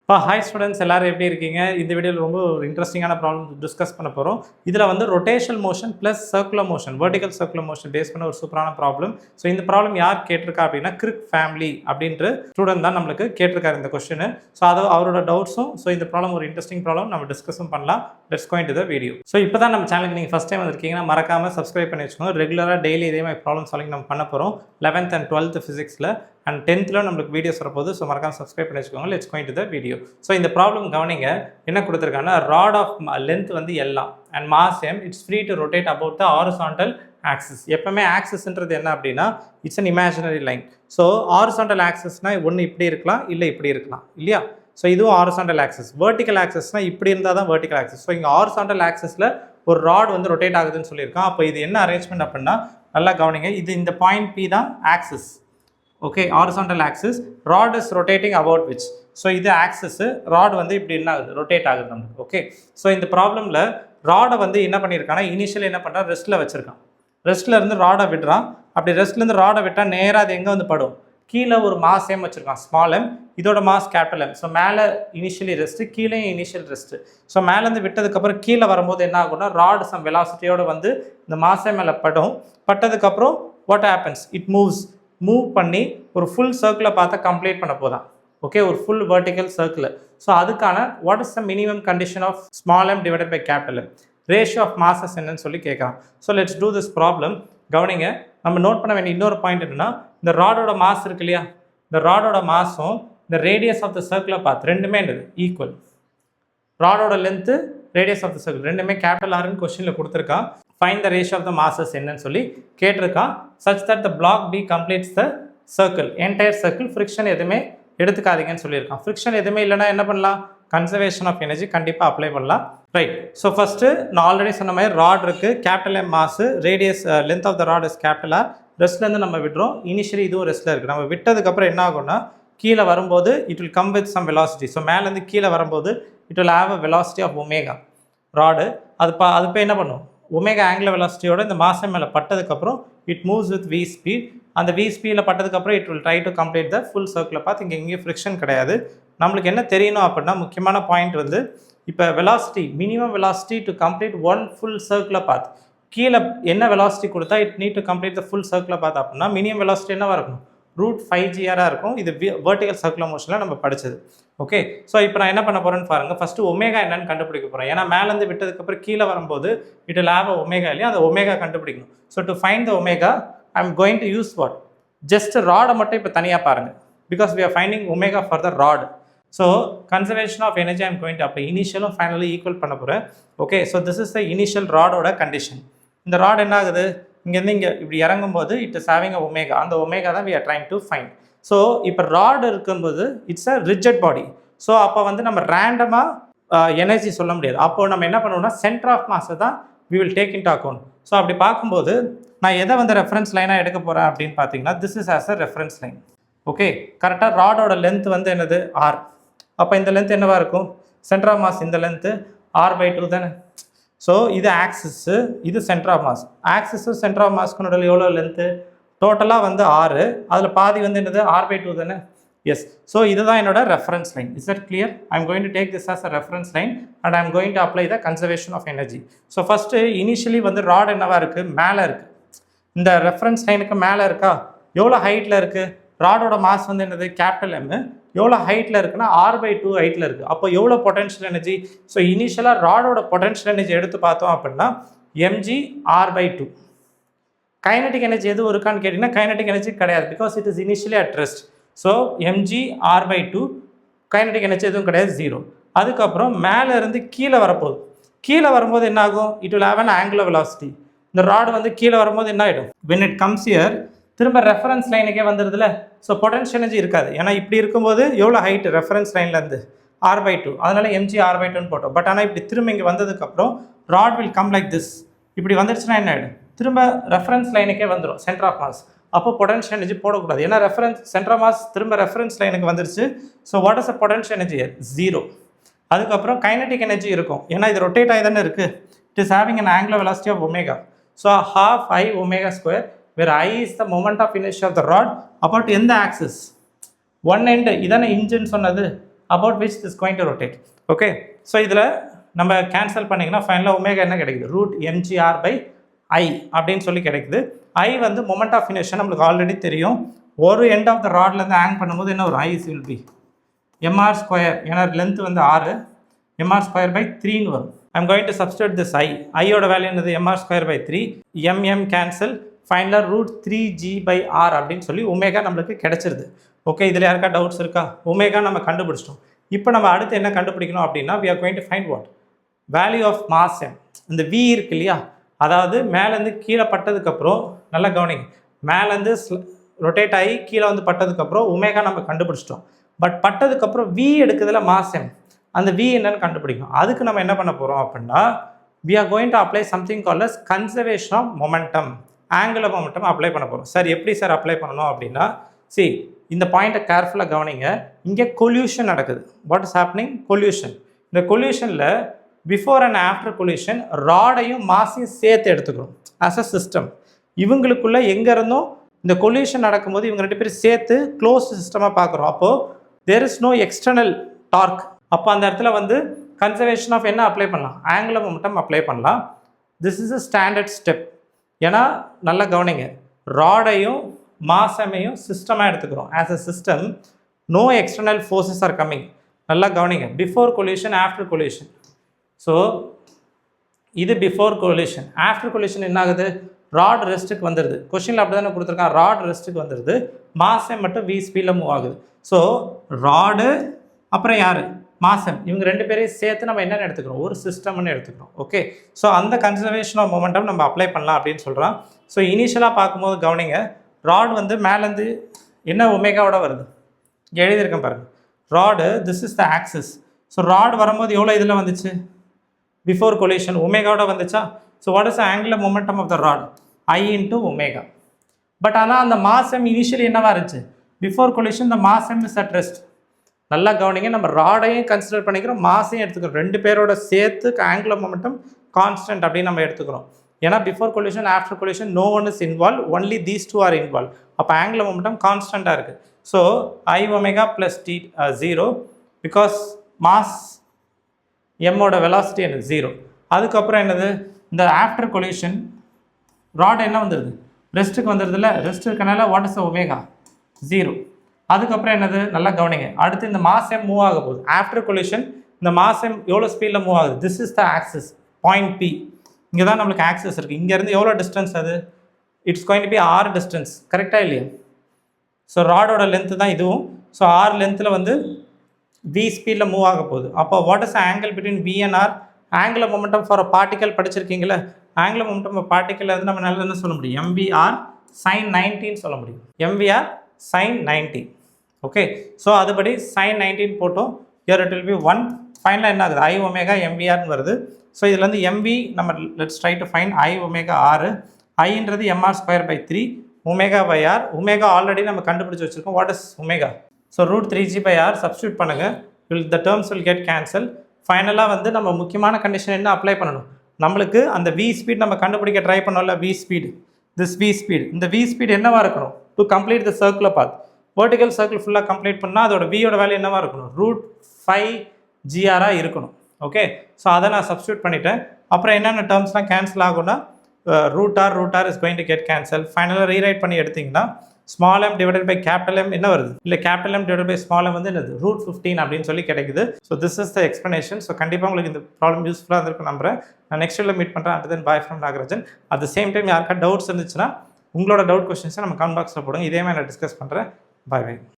Hi students எல்லாரும் எப்படி இருக்கீங்க? இந்த வீடியோவில் ரொம்ப ஒரு இன்ட்ரெஸ்டிங்கான ப்ராப்ளம் டிஸ்கஸ் பண்ண போகிறோம். இதில் வந்து rotational motion plus circular motion, vertical circular motion base பண்ண ஒரு சூப்பரான ப்ராப்ளம். ஸோ இந்த ப்ராப்ளம் யார் கேட்டிருக்கா அப்படின்னா கிரிக் ஃபேமிலி அப்படின்ற ஸ்டூடெண்ட் தான் நம்மளுக்கு கேட்டிருக்காரு இந்த கொஸ்டின். ஸோ அது அவரோட டவுட்ஸும், ஸோ இந்த ப்ராப்ளம் ஒரு இன்ட்ரெஸ்டிங் ப்ராப்ளம் நம்ம டிஸ்கஸும் பண்ணலாம். Let's go into the video. So இப்போ தான் நம்ம சேனலுக்கு நீங்கள் ஃபஸ்ட் டைம் வந்திருக்கீங்கன்னா மறக்காமல் சப்ஸ்கிரைப் பண்ணி வச்சுக்கோங்க. ரெகுலராக டெய்லி இதே மாதிரி ப்ராப்ளம் சால்விங் நம்ம பண்ண போகிறோம். 11th and 12th ஃபிசிக்ஸில் அண்ட் 10th நம்மளுக்கு வீடியோஸ் வரப்போகுது. ஸோ மறக்காம சப்ஸ்கிரைப் பண்ணி வச்சுக்கோங்க. Let's go into the video. So இந்த ப்ராப்ளம் கவனிங்க, என்ன கொடுத்துருக்காங்கன்னா ராட் ஆஃப் லென்த் வந்து எல்லாம் and mass M, it's free to rotate about the horizontal axis. எப்பவுமே ஆக்சிஸ்ன்றது என்ன அப்படின்னா it's an imaginary line. So horizontal ஆக்சிஸ்னால் ஒன்று இப்படி இருக்கலாம், இல்லை இப்படி இருக்கலாம் இல்லையா? ஸோ இதுவும் ஹாரிசான்டல் ஆக்சிஸ். வெர்டிக்கல் ஆக்சிஸ்னால் இப்படி இருந்தால் தான் வெர்டிக்கல் ஆக்சிஸ். ஸோ இங்கே ஹாரிசான்டல் ஆக்சிஸில் ஒரு ராட் வந்து ரொட்டேட் ஆகுதுன்னு சொல்லியிருக்கான். அப்போ இது என்ன அரேஞ்ச்மெண்ட் அப்படின்னா நல்லா கவனிங்க, இது இந்த பாயிண்ட் பி தான் axis. Okay, horizontal axis, rod is rotating about which. So இது ஆக்சிஸ், ராட் வந்து இப்படி என்ன ஆகுது, ரொட்டேட் ஆகுது நமக்கு. ஓகே, ஸோ இந்த ப்ராப்ளமில் ராடை வந்து என்ன பண்ணியிருக்காங்கன்னா இனிஷியலி என்ன பண்ணுறான், ரெஸ்ட்டில் வச்சுருக்கான். ரெஸ்ட்டில் இருந்து ராடை விடுறான். அப்படி ரெஸ்ட்லேருந்து ராடை விட்டால் நேராக அது எங்கே வந்து படும், கீழே ஒரு மாஸ் எம் வச்சுருக்கான், ஸ்மால் எம், இதோட மாஸ் கேபிட்டல் எம். ஸோ மேலே இனிஷியலி ரெஸ்ட்டு, கீழே இனிஷியல் ரெஸ்ட்டு. ஸோ மேலேருந்து விட்டதுக்கப்புறம் கீழே வரும்போது என்ன ஆகும்னா ராட் சம் வெலாசிட்டியோடு வந்து இந்த மாஸ் எம் மேலே படும். பட்டதுக்கப்புறம் வாட் ஹேப்பன்ஸ், இட் மூவ் பண்ணி ஒரு ஃபுல் சர்க்கிளை பார்த்தா கம்ப்ளீட் பண்ண போதான். ஓகே, ஒரு ஃபுல் வெர்டிக்கல் சர்க்கிள். ஸோ அதுக்கான what is the minimum condition of small M divided by capital M, ratio of masses என்னன்னு சொல்லி கேட்குறான். So let's do this problem. கவனிங்க, நம்ம நோட் பண்ண வேண்டிய இன்னொரு பாயிண்ட் என்னன்னா, இந்த ராடோட மாஸ் இருக்கு இல்லையா, இந்த ராடோட மாஸும் இந்த ரேடியஸ் ஆஃப் த சர்க்கிளை பார்த்து ரெண்டுமே என்னது ஈக்குவல். ராடோட length, radius of the circle ரெண்டுமே கேபிட்டல் ஆர்னு கொஸ்டினில் கொடுத்துருக்கான். Find the ratio of the masses என்னன்னு சொல்லி கேட்டிருக்கான். Such that the block B completes the circle, entire circle. Friction எதுவுமே எடுத்துக்காதீங்கன்னு சொல்லியிருக்கான். ஃப்ரிக்ஷன் எதுவுமே இல்லைன்னா என்ன பண்ணலாம், கன்சர்வேஷன் ஆஃப் எனர்ஜி கண்டிப்பாக அப்ளை பண்ணலாம். ரைட். ஸோ ஃபஸ்ட்டு நான் ஆல்ரெடி சொன்ன மாதிரி ராட் இருக்குது, capital M mass, radius length of the rod is capital R. ரெஸ்ட்லேருந்து நம்ம விடுறோம். இனிஷியலி இதுவும் ரெஸ்ட்டில் இருக்குது. நம்ம விட்டதுக்கப்புறம் என்ன ஆகும்னா கீழே வரும்போது it will come with some velocity. So மேலேருந்து கீழே வரும்போது it will have a velocity of omega. Rod அது போய் என்ன பண்ணும், ஒமேகா ஆங்குலர் வெலாசிட்டியோட இந்த மாசம் மேலே பட்டதுக்கப்புறம் it moves with V speed. அந்த வி ஸ்பீடில் பட்டதுக்கப்புறம் it will try to complete the full சர்க்கிளை பார்த்து. இங்கே ஃப்ரிக்ஷன் கிடையாது. நம்மளுக்கு என்ன தெரியணும் அப்படின்னா முக்கியமான பாயிண்ட் வந்து இப்போ velocity, minimum velocity to complete one full சர்க்கிளை பார்த்து. கீழே என்ன வெலாசிட்டி கொடுத்தா it need to complete the full சர்க்கிளை பார்த்து அப்படின்னா மினிமம் வெலாசிட்டி என்னவாக இருக்கும், √5gr இருக்கும். இது வெர்டிகல் சர்க்குலர் மோஷனில் நம்ம படித்தது. ஓகே, ஸோ இப்போ நான் என்ன பண்ண போகிறேன்னு பாருங்கள். ஃபஸ்ட்டு ஒமேகா என்னன்னு கண்டுபிடிக்க போகிறேன். ஏன்னா மேலேருந்து விட்டதுக்கப்புறம் கீழே வரும்போது it will have a omega இல்லையா, அந்த ஒமேகா கண்டுபிடிக்கணும். So to find the omega I am going to use what, just ராடை மட்டும் இப்போ தனியாக பாருங்கள். Because we are finding omega for the rod. So conservation of energy I am going to அப்போ இனிஷியலும் ஃபைனலி ஈக்குவல் பண்ண போகிறேன். Okay, so this is the initial ராடோட கண்டிஷன். இந்த ராட் என்ன ஆகுது, இங்கேருந்து இங்கே இப்படி இறங்கும்போது it is having a omega. அந்த ஒமேகா தான் we are trying to find. So இப்போ ராடு இருக்கும்போது it's a rigid body. So அப்போ வந்து நம்ம ரேண்டமாக எனர்ஜி சொல்ல முடியாது. அப்போது நம்ம என்ன பண்ணுவோம்னா சென்டர் ஆஃப் மாஸை தான் we will take into account. So அப்படி பார்க்கும்போது நான் எதை வந்து ரெஃபரன்ஸ் லைனாக எடுக்க போகிறேன் அப்படின்னு பார்த்தீங்கன்னா this is as a reference line. Okay, கரெக்டாக ராடோட லென்த் வந்து என்னது ஆர். அப்போ இந்த லென்த் என்னவாக இருக்கும், சென்டர் ஆஃப் மாஸ் இந்த லென்த்து r/2 தானே. ஸோ இது ஆக்சிஸு, இது centre of mass. Axis centre of மாஸ்க்கு நடுவில் எவ்வளோ லென்த்து, டோட்டலாக வந்து 6, அதில் பாதி வந்து என்னது r/2 தானே. எஸ், ஸோ இதுதான் என்னோட reference line. Is that clear? I am going to take this as a reference line and I am going to apply the conservation of energy. So first initially வந்து rod என்னவாக இருக்குது, மேலே இருக்குது. இந்த reference லைனுக்கு மேலே இருக்கா, எவ்வளோ ஹைட்டில் இருக்குது, ராடோட மாஸ் வந்து என்னது கேபிட்டல் எம், எவ்வளோ ஹைட்டில் இருக்குன்னா r/2 ஹைட்டில் இருக்குது. அப்போ எவ்வளோ பொட்டன்ஷியல் எனர்ஜி, ஸோ இனிஷியலாக ராடோட பொட்டன்ஷியல் எனர்ஜி எடுத்து பார்த்தோம் அப்படின்னா mg r/2. கைனடிக் எனர்ஜி எதுவும் இருக்கான்னு கேட்டிங்கன்னா கைனடிக் எனர்ஜி கிடையாது, because it is initially at rest. So mg r/2, kinetic energy எதுவும் கிடையாது, 0. அதுக்கப்புறம் மேலே இருந்து கீழே வரப்போகுது. கீழே வரும்போது என்ன ஆகும், it will have an angular velocity. இந்த ராடு வந்து கீழே வரும்போது என்ன ஆகிடும், when it comes here திரும்ப ரெஃபரன்ஸ் லைனுக்கே வந்துடுதுல. ஸோ பொட்டன்ஷியல் எனர்ஜி இருக்காது. ஏன்னா இப்படி இருக்கும்போது எவ்வளோ ஹைட்டு ரெஃபரன்ஸ் லைன்லேருந்து r/2, அதனால mg r/2ன்னு போட்டோம். பட் ஆனால் இப்படி திரும்ப இங்கே வந்ததுக்கப்புறம் rod will come like this. இப்படி வந்துடுச்சுன்னா என்ன ஆகிடும், திரும்ப ரெஃபரன்ஸ் லைனுக்கே வந்துடும் சென்டர் ஆஃப் மாஸ். அப்போ பொட்டன்ஷியல் எனர்ஜி போடக்கூடாது. ஏன்னா ரெஃபரன்ஸ் சென்டர் ஆஃப் மாஸ் திரும்ப ரெஃபரன்ஸ் லைனுக்கு வந்துருச்சு. So what is a potential energy, 0. அதுக்கப்புறம் கைனடிக் எனர்ஜி இருக்கும். ஏன்னா இது ரொட்டேட் ஆகி தானே இருக்குது. It is having an angular velocity of omega. So ½ I⍵², where I is the moment of inertia of the rod about எந்த axis, one end இதான engine சொன்னது. about which this is going to rotate. Okay, so இதில் நம்ம cancel பண்ணிங்கன்னா ஃபைனலாக omega என்ன கிடைக்குது, root MGR by ஐ அப்படின்னு சொல்லி கிடைக்குது. ஐ வந்து மொமெண்ட் ஆஃப் இனர்ஷியா நம்மளுக்கு ஆல்ரெடி தெரியும். ஒரு எண்ட் ஆஃப் த ராட்லேருந்து ஹேங் பண்ணும்போது என்ன ஒரு I will be MR square, ஏன்னா லென்த் வந்து 6, எம்ஆர் ஸ்கொயர் பை 3ன்னு வரும். I'm going to substitute this I. ஐயோட வேல்யூ என்னது, MR square by 3, MM cancel, ஃபைனலாக ரூட் 3g பை ஆர் அப்படின்னு சொல்லி ஒமேகா நம்மளுக்கு கிடைச்சிருது. ஓகே, இதில் யாருக்கா டவுட்ஸ் இருக்கா? ஒமேகா நம்ம கண்டுபிடிச்சிட்டோம். இப்போ நம்ம அடுத்து என்ன கண்டுபிடிக்கணும் அப்படின்னா, we are going to find what? Value of mass m. இந்த v இருக்கு இல்லையா, அதாவது மேலேருந்து கீழே பட்டதுக்கப்புறம் நல்லா கவனிங்க, மேலேருந்து ரொட்டேட் ஆகி கீழே வந்து பட்டதுக்கப்புறம் ஒமேகா நம்ம கண்டுபிடிச்சிட்டோம். பட் பட்டதுக்கப்புறம் v எடுக்கிறதுல மாஸ் m, அந்த v என்னன்னு கண்டுபிடிக்கணும். அதுக்கு நம்ம என்ன பண்ண போகிறோம் அப்படின்னா, we are going to apply something called as conservation of momentum, angular momentum apply பண்ண போகிறோம். சார் எப்படி சார் அப்ளை பண்ணணும் அப்படின்னா, see இந்த பாயிண்ட்டை கேர்ஃபுல்லாக கவனிங்க. இங்கே கொல்யூஷன் நடக்குது. What is happening? கொல்யூஷன். இந்த கொல்யூஷனில் பிஃபோர் அண்ட் ஆஃப்டர் கொல்யூஷன் ராடையும் மாஸையும் சேர்த்து எடுத்துக்கிறோம் ஆஸ் அ சிஸ்டம். இவங்களுக்குள்ள எங்கே இருந்தும் இந்த கொல்யூஷன் நடக்கும்போது இவங்க 2 பேரும் சேர்த்து க்ளோஸ் சிஸ்டமாக பார்க்குறோம். அப்போது there is no external torque. அப்போ அந்த இடத்துல வந்து கன்சர்வேஷன் ஆஃப் என்ன அப்ளை பண்ணலாம், ஆங்குலர் மொமெண்டம் அப்ளை பண்ணலாம். This is a standard step. ஏன்னா நல்லா கவனிங்க, ராடையும் மாசமையும் சிஸ்டமாக எடுத்துக்கிறோம். As a system no external forces are coming. நல்லா கவனிங்க, before collision after collision. So இது பிஃபோர் கொல்யூஷன். ஆஃப்டர் கொல்யூஷன் என்ன ஆகுது, ராட் ரெஸ்ட்டுக்கு வந்துடுது. கொஷினில் அப்படி தானே கொடுத்துருக்கான், ராட் ரெஸ்ட்டுக்கு வந்துடுது, மாசம் மட்டும் v ஸ்பீடில் மூவ் ஆகுது. ஸோ ராடு அப்புறம் யார், மாசம், இவங்க 2 பேரையும் சேர்த்து நம்ம என்னென்னு எடுத்துக்கிறோம், ஒரு சிஸ்டம்னு எடுத்துக்கிறோம். ஓகே, ஸோ அந்த கன்சர்வேஷன் ஆஃப் மொமெண்டம் நம்ம அப்ளை பண்ணலாம் அப்படின்னு சொல்கிறோம். ஸோ இனிஷியலாக பார்க்கும்போது கவனிங்க, ராட் வந்து மேலேருந்து என்ன ஒமேகாவோட வருது, இங்கே எழுதியிருக்கேன் பாருங்கள், rod this is the axis. So rod வரும்போது எவ்வளோ இதில் வந்துச்சு, பிஃபோர் கொலிஷன் ஒமேகாவோட வந்துச்சா. So what is the angular momentum of the rod, I into omega. But ஆனால் அந்த மாசம் இனிஷியலி என்னவா இருந்துச்சு, பிஃபோர் கொலிஷன் த மாசம் இஸ் அட் ரெஸ்ட். நல்லா கவனிங்க, நம்ம ராடையும் கன்சிடர் பண்ணிக்கிறோம், மாசையும் எடுத்துக்கிறோம், 2 பேரோட சேர்த்து ஆங்குலர் மொமெண்டம் கான்ஸ்டன்ட் அப்படின்னு நம்ம எடுத்துக்கிறோம். ஏன்னா before collision after collision no one is involve, only these 2 are involve. அப்போ ஆங்குலர் மொமெண்டம் கான்ஸ்டண்ட்டாக இருக்குது. So I omega plus D 0 because mass எம்மோட வெலாசிட்டி எனக்கு 0. அதுக்கப்புறம் என்னது, இந்த ஆஃப்டர் கொலிஷன் ராட் என்ன வந்துடுது, ரெஸ்ட்டுக்கு வந்துடுது இல்லை, ரெஸ்ட் இருக்கனால வாட் இஸ் ஒமேகா 0. அதுக்கப்புறம் என்னது, நல்லா கவனிங்க, அடுத்து இந்த மாசம் மூவ் ஆக போகுது. ஆஃப்டர் கொலிஷன் இந்த மாசம் எவ்வளோ ஸ்பீடில் மூவ் ஆகுது, this is the axis point B. இங்கே தான் நம்மளுக்கு ஆக்சஸ் இருக்குது. இங்கேருந்து எவ்வளோ டிஸ்டன்ஸ் அது, it's going to be R distance, கரெக்டாக இல்லையா. ஸோ ராடோட லென்த்து தான் இதுவும். ஸோ ஆர் லென்த்தில் வந்து வி ஸ்பீடில் மூவ் ஆக போகுது. அப்போ what is angle between V and R, angular momentum for a particle படிச்சிருக்கீங்களா, ஆங்குலர் மொமெண்டம் ஆஃப் பார்ட்டிக்கல் வந்து நம்ம நல்லா என்ன சொல்ல முடியும், எம்விஆர் சைன் 90 சொல்ல முடியும், எம்விஆர் சைன் 90. ஓகே, ஸோ அதுபடி சைன் 19 போட்டோம், ஹியர் இட் வில் பி 1. ஃபைனலாக என்ன ஆகுது, ஐ ஒமேகா எம்விஆர்னு வருது. ஸோ இதில் வந்து எம்வி நம்ம let's try to find I omega R. ஐன்றது MR square by 3 omega by R. Omega already நம்ம கண்டுபிடிச்சி வச்சுருக்கோம், what is omega. So root 3g by R substitute பண்ணுங்கள், the terms will get cancel. ஃபைனலாக வந்து நம்ம முக்கியமான கண்டிஷன் என்ன அப்ளை பண்ணணும், நம்மளுக்கு அந்த வி ஸ்பீட் நம்ம கண்டுபிடிக்க ட்ரை பண்ணோம்ல, V speed, this V speed, இந்த வி ஸ்பீட் என்னவாக இருக்கணும், to complete the circular path. Vertical circle ஃபுல்லாக கம்ப்ளீட் பண்ணால் அதோட வியோட வேல்யூ என்னவாக இருக்கணும், ரூட் 5gr இருக்கணும். ஓகே, ஸோ அதை நான் சப்ஸ்டியூட் பண்ணிட்டேன். அப்புறம் என்னென்ன டேர்ம்ஸ்லாம் கேன்சல் ஆகும்னா, root R is going to get cancel. ஃபைனலாக ரீரைட் பண்ணி எடுத்திங்கன்னா small M divided by capital M என்ன வருது, இல்லை capital M divided by small M வந்து என்னது, ரூட் 15 அப்படின்னு சொல்லி கிடைக்குது. So this is the explanation. ஸோ கண்டிப்பாக உங்களுக்கு இந்த ப்ராப்ளம் யூஸ்ஃபுல்லாக இருந்திருக்கும் நம்புறேன். நான் நெக்ஸ்ட் வீடியோவில் மீட் பண்ணுறேன். At then bye from Nagarajan. At the same time யாருக்கா டவுட்ஸ் இருந்துச்சுன்னா உங்களோட டவுட் கொஸ்டின்ஸை நம்ம கமெண்ட் பாக்ஸில் போடுங்க, இதே மாதிரி நான் டிஸ்கஸ் பண்ணுறேன். பாய்.